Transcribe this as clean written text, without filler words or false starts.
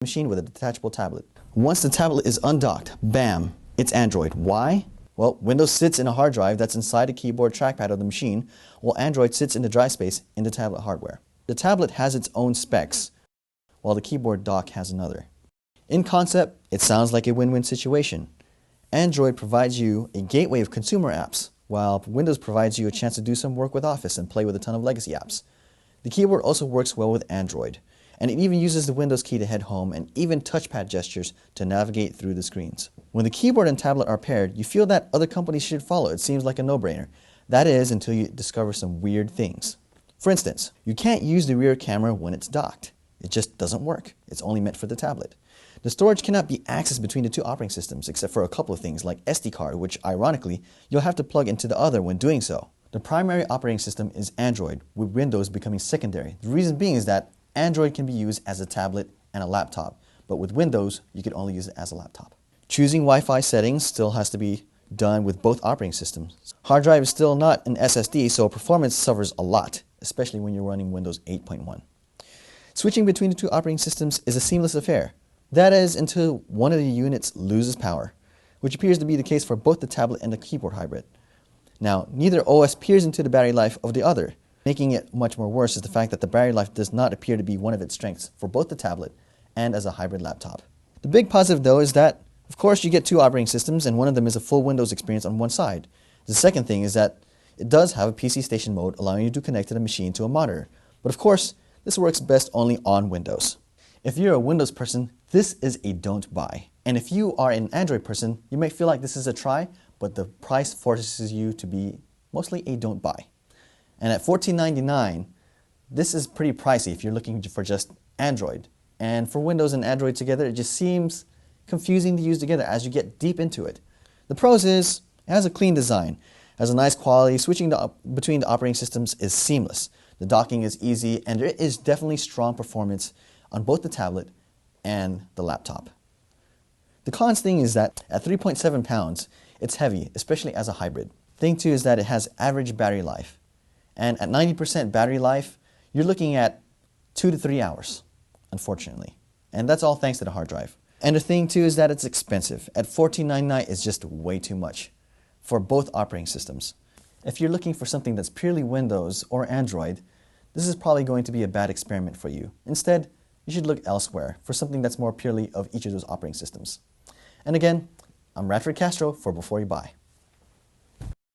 machine with a detachable tablet. Once the tablet is undocked, bam, it's Android. Why? Well, Windows sits in a hard drive that's inside the keyboard trackpad of the machine, while Android sits in the drive space in the tablet hardware. The tablet has its own specs, while the keyboard dock has another. In concept, it sounds like a win-win situation. Android provides you a gateway of consumer apps, while Windows provides you a chance to do some work with Office and play with a ton of legacy apps. The keyboard also works well with Android, and it even uses the Windows key to head home and even touchpad gestures to navigate through the screens. When the keyboard and tablet are paired, you feel that other companies should follow. It seems like a no-brainer. That is, until you discover some weird things. For instance, you can't use the rear camera when it's docked. It just doesn't work. It's only meant for the tablet. The storage cannot be accessed between the two operating systems, except for a couple of things like SD card, which ironically, you'll have to plug into the other when doing so. The primary operating system is Android, with Windows becoming secondary. The reason being is that Android can be used as a tablet and a laptop, but with Windows, you can only use it as a laptop. Choosing Wi-Fi settings still has to be done with both operating systems. Hard drive is still not an SSD, so performance suffers a lot, especially when you're running Windows 8.1. Switching between the two operating systems is a seamless affair. That is, until one of the units loses power, which appears to be the case for both the tablet and the keyboard hybrid. Now, neither OS peers into the battery life of the other. Making it much more worse is the fact that the battery life does not appear to be one of its strengths for both the tablet and as a hybrid laptop. The big positive though is that, of course, you get two operating systems and one of them is a full Windows experience on one side. The second thing is that it does have a PC station mode allowing you to connect the machine to a monitor. But of course, this works best only on Windows. If you're a Windows person, this is a don't buy. And if you are an Android person, you may feel like this is a try, but the price forces you to be mostly a don't buy. And at $14.99, this is pretty pricey if you're looking for just Android. And for Windows and Android together, it just seems confusing to use together as you get deep into it. The pros is, it has a clean design, has a nice quality, switching between the operating systems is seamless. The docking is easy, and there is definitely strong performance on both the tablet and the laptop. The cons thing is that at 3.7 pounds, it's heavy, especially as a hybrid. Thing two is that it has average battery life. And at 90% battery life, you're looking at 2 to 3 hours, unfortunately. And that's all thanks to the hard drive. And the thing too is that it's expensive. At $14.99, it's just way too much for both operating systems. If you're looking for something that's purely Windows or Android, this is probably going to be a bad experiment for you. Instead, you should look elsewhere for something that's more purely of each of those operating systems. And again, I'm Radford Castro for Before You Buy.